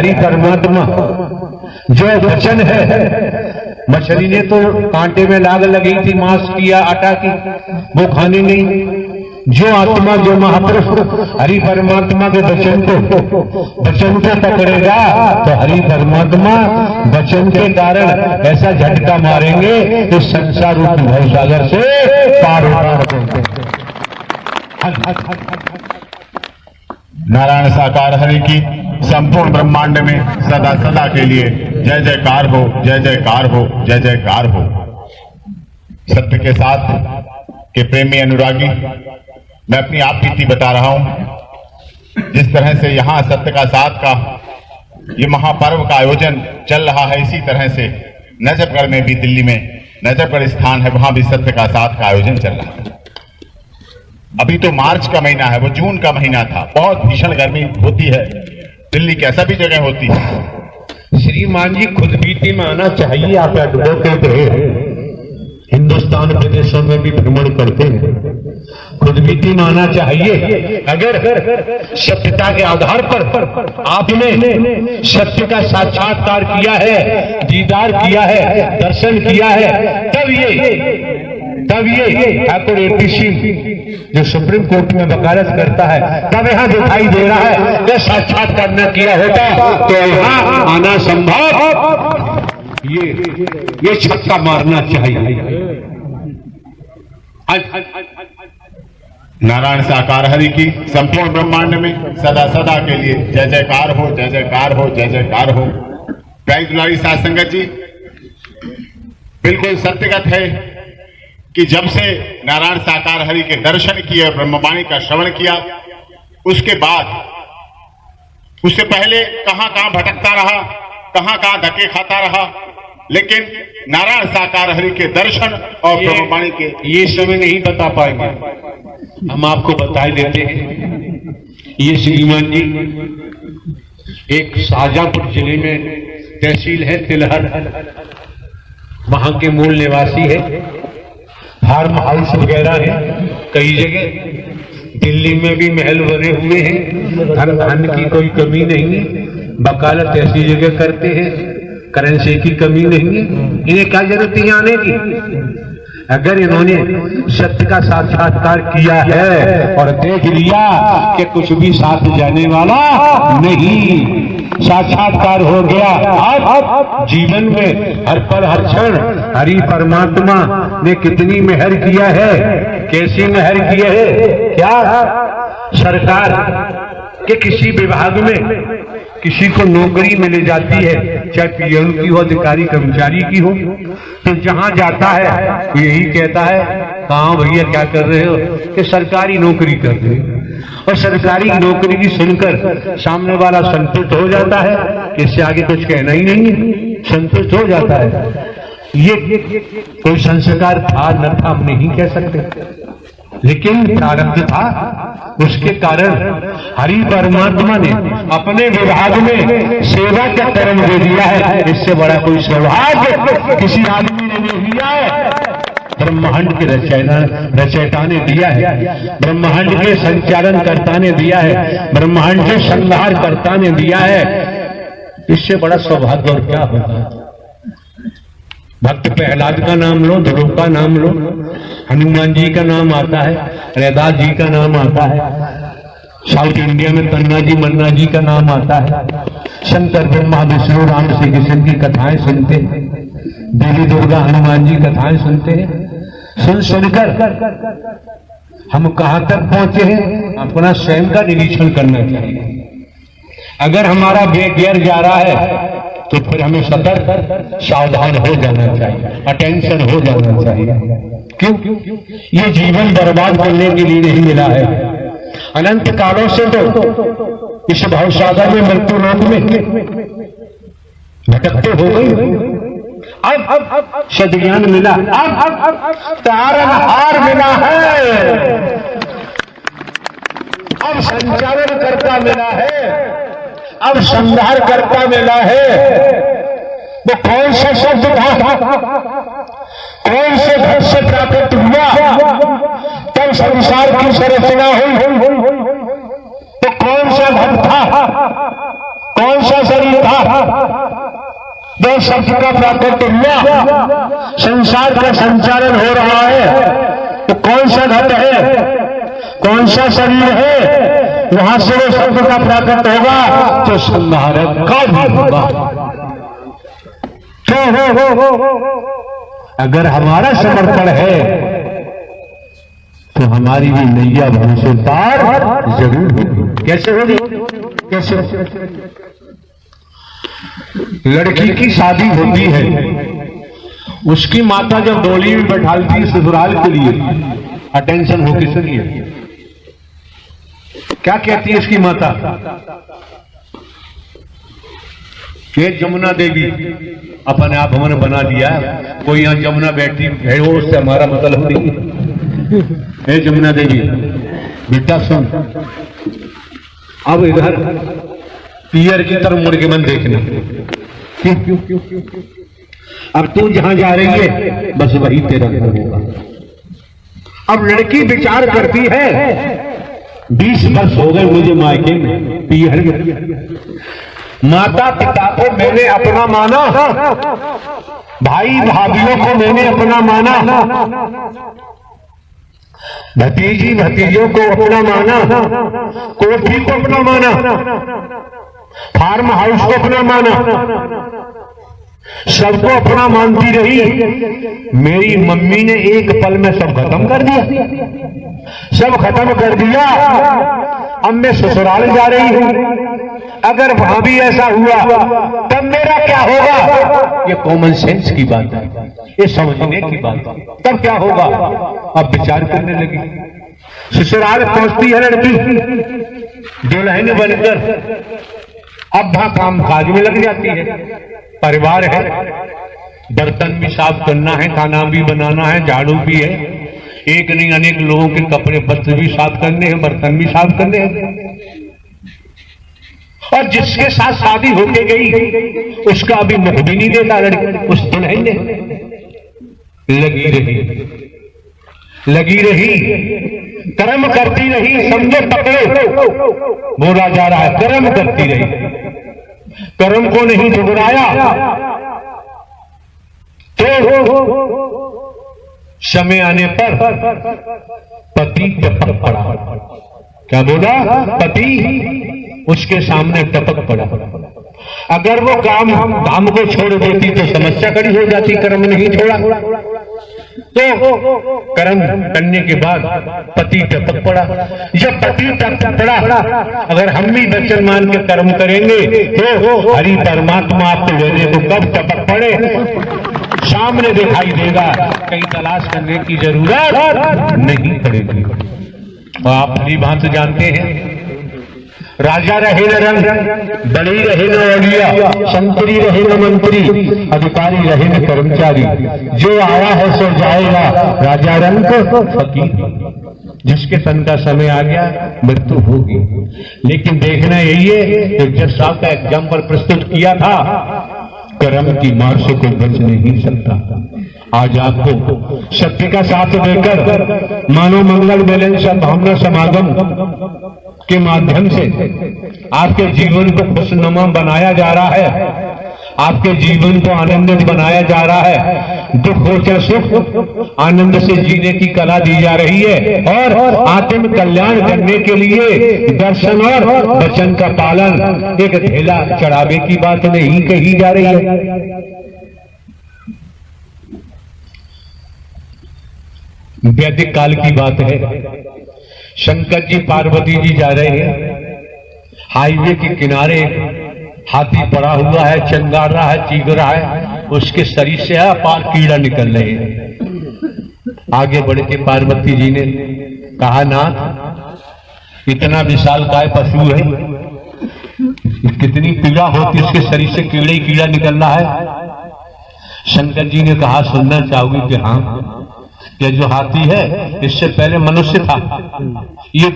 हरि परमात्मा जो वचन है। मछली ने तो कांटे में लाग लगी थी मांस की या आटा की, वो खाने नहीं। जो आत्मा जो महापुरुष हरि परमात्मा के वचन को पकड़ेगा तो हरि परमात्मा वचन के कारण ऐसा झटका मारेंगे कि संसार रूप भवसागर से पार होगा। नारायण साकार हरि की संपूर्ण ब्रह्मांड में सदा सदा के लिए जय जयकार हो, जय जयकार हो, जय जयकार हो। सत्य के साथ के प्रेमी अनुरागी, मैं अपनी आप बीती बता रहा हूं। जिस तरह से यहाँ सत्य का साथ का ये महापर्व का आयोजन चल रहा है, इसी तरह से नजफगढ़ में भी, दिल्ली में नजफगढ़ स्थान है, वहां भी सत्य का साथ का आयोजन चल रहा है। अभी तो मार्च का महीना है, वो जून का महीना था, बहुत भीषण गर्मी होती है दिल्ली के, सभी जगह होती है। श्रीमान जी खुद बीती में आना चाहिए। आप एडवोकेट हैं, हिंदुस्तान विदेशों में भी भ्रमण करते हैं, खुद बीती में आना चाहिए। अगर सत्यता के आधार पर आपने सत्य का साक्षात्कार किया है, दीदार किया है, दर्शन किया है, तब ये ठाकुर एपीसी जो सुप्रीम कोर्ट में वकालत करता है, तब यहाँ दिखाई दे रहा है कि साक्षात्कार न किया होता तो यहाँ आना संभव। ये छक्का मारना चाहिए। नारायण साकार हरि की संपूर्ण ब्रह्मांड में सदा सदा के लिए जय जयकार हो, जय जयकार हो, जय जयकार हो। प्यारी दुलारी साध संगत जी, बिल्कुल सत्यगत है कि जब से नारायण साकार हरि के दर्शन किए, ब्रह्मवाणी का श्रवण किया, उसके बाद उससे पहले कहां भटकता रहा, कहां धक्के खाता रहा, लेकिन नारायण साकार हरि के दर्शन और ब्रह्मवाणी के ये समय नहीं बता पाएंगे, हम आपको बता देते हैं। ये श्रीमान जी एक शाहजहांपुर जिले में तहसील है तिलहर, वहां के मूल निवासी है। फार्म हाउस वगैरह है कई जगह, दिल्ली में भी महल बने हुए हैं, धन की कोई कमी नहीं है, वकालत ऐसी जगह करते हैं, करेंसी की कमी नहीं है, इन्हें क्या जरूरत है आने की। अगर इन्होंने सत्य का साक्षात्कार किया है और देख लिया कि कुछ भी साथ जाने वाला नहीं, साक्षात्कार हो गया, अब जीवन में हर पल हर क्षण हरि परमात्मा ने कितनी मेहर किया है, कैसी मेहर किया है। क्या सरकार के किसी विभाग में किसी को नौकरी मिल जाती है, चाहे पीएम की हो, अधिकारी कर्मचारी की हो, तो जहां जाता है तो यही कहता है, कहाँ भैया क्या कर रहे हो, कि सरकारी नौकरी कर रहे हो। और सरकारी नौकरी की सुनकर सामने वाला संतुष्ट हो जाता है, इससे आगे कुछ कहना ही नहीं है, संतुष्ट हो जाता है। ये कोई संस्कार था न था हम नहीं कह सकते, लेकिन प्रारब्ध था, उसके कारण हरि परमात्मा ने अपने विभाग में सेवा का कर्म दे दिया है। इससे बड़ा कोई सौभाग्य किसी आदमी ने नहीं दिया है। ब्रह्मांड के रचयिता ने दिया है, ब्रह्मांड के संचालन कर्ता ने दिया है, ब्रह्मांड के संहार कर्ता ने दिया है। इससे बड़ा सौभाग्य और क्या होगा। भक्त प्रहलाद का नाम लो, ध्रुव का नाम लो, हनुमान जी का नाम आता है, रैदास जी का नाम आता है, साउथ इंडिया में तन्ना जी मन्ना जी का नाम आता है, शंकर ब्रह्मा विष्णु राम श्री कृष्ण की कथाएं सुनते हैं, देवी दुर्गा हनुमान जी कथाएं सुनते हैं। सुनकर हम कहां तक पहुंचे हैं, अपना स्वयं का निरीक्षण करना चाहिए। अगर हमारा वेग गिर जा रहा है तो फिर हमें सतर्क सावधान हो जाना चाहिए, अटेंशन हो जाना चाहिए। क्यों? ये जीवन बर्बाद करने के लिए नहीं मिला है। अनंत कालों से तो इस भवसागर में, मृत्यु लोक में भटकते हो गई। अब सद्ज्ञान मिला, अब तारनहार मिला है, अब संचालन करता मिला है, अब संहार करता मिला है। वो कौन सा शब्द था, कौन से धन से प्राप्त हुआ, तब संसार की संरचना हुई, तो कौन सा धन था, कौन सा शरीर दो शब्द का प्राकट्य हुआ, संसार का संचालन हो रहा है। तो कौन सा घट है, कौन सा शरीर है, वहां से वो शब्द का प्राकट्य होगा तो संहारक का भी होगा। क्यों हो अगर हमारा समर्पण है तो हमारी भी नैया भव से पार जरूर होगी। कैसे होगी, कैसे? लड़की की शादी होती है, उसकी माता जब डोली में बैठालती है ससुराल के लिए, अटेंशन हो के सुनिए, क्या कहती है उसकी माता? ये जमुना देवी, अपने आप हमने बना दिया, कोई यहाँ जमुना बैठी है वो उससे हमारा मतलब नहीं। हे जमुना देवी बेटा सुन, अब इधर पियर की तरफ मुड़ के मन देखना। क्यों? अब तू जहां जा रही है बस वही तेरा घर होगा। अब लड़की विचार करती है 20 वर्ष हो गए मुझे मायके में, पियर में, माता पिता को मैंने अपना माना, भाई भाभीियों को मैंने अपना माना, भतीजी भतीजों को अपना माना, कोठी को अपना माना, फार्म हाउस को अपना माना, सबको अपना मानती रही। मेरी मम्मी ने एक पल में सब खत्म कर दिया, सब खत्म कर दिया। अब मैं ससुराल जा रही हूं, अगर वहां भी ऐसा हुआ तब मेरा क्या होगा? ये कॉमन सेंस की बात है, ये समझने की बात है। तब क्या होगा? अब विचार करने लगी। ससुराल पहुंचती है लड़की दुल्हन बनकर, अब वहां काम काज में लग जाती है। परिवार है, बर्तन भी साफ करना है, खाना भी बनाना है, झाड़ू भी है, एक नहीं अनेक लोगों के कपड़े वस्त्र भी साफ करने हैं, बर्तन भी साफ करने हैं। और जिसके साथ शादी होके गई उसका अभी मुख भी नहीं देखा लड़की, उस दुल्हन ने लगी रही, कर्म करती रही, समझो पकड़े बोला जा रहा है, कर्म करती रही, कर्म को नहीं ठुकराया। तो समय आने पर पति टपक पड़ा। क्या बोला? पति उसके सामने टपक पड़ा। अगर वो काम धाम को छोड़ देती तो समस्या खड़ी हो जाती, कर्म नहीं छोड़ा तो कर्म करने के बाद पति टपक पड़ा। जब पति टपक पड़ा, अगर हम भी वचन मान के कर्म करेंगे तो हरि परमात्मा आपको लेने को कब टपक पड़े सामने दिखाई देगा, कहीं तलाश करने की जरूरत नहीं पड़ेगी। आप भली भांति जानते हैं, राजा रहे न रंग, बड़ी रहे न औलिया, संतरी रहे न मंत्री, अधिकारी रहे न कर्मचारी, जो आया है सो जाएगा, राजा रंग फकीर। जिसके तन का समय आ गया मृत्यु होगी। लेकिन देखना यही है कि जज साहब का एग्जाम्पल प्रस्तुत किया था, कर्म की मार से कोई बच नहीं सकता। आज आपको सत्य का साथ देकर मानव मंगल बैलेंस भावना समागम के माध्यम से आपके जीवन को खुशनुमा बनाया जा रहा है, आपके जीवन को आनंदित बनाया जा रहा है, दुख हो चाहे सुख आनंद से जीने की कला दी जा रही है, और आत्म कल्याण करने के लिए दर्शन और वचन का पालन एक ढेला चढ़ावे की बात नहीं कही जा रही है। वैदिक काल की बात है, शंकर जी पार्वती जी जा रहे हैं, हाईवे के किनारे हाथी पड़ा हुआ है, चिंगार रहा है, चीख रहा है, उसके शरीर से अपार कीड़ा निकल रहे हैं। आगे बढ़ के पार्वती जी ने कहा, नाथ इतना विशाल काय पशु है, कितनी पीड़ा होती है, उसके शरीर से कीड़े ही कीड़ा निकल रहा है। शंकर जी ने कहा, सुनना चाहोगे कि हाँ, ये जो हाथी है इससे पहले मनुष्य था, ये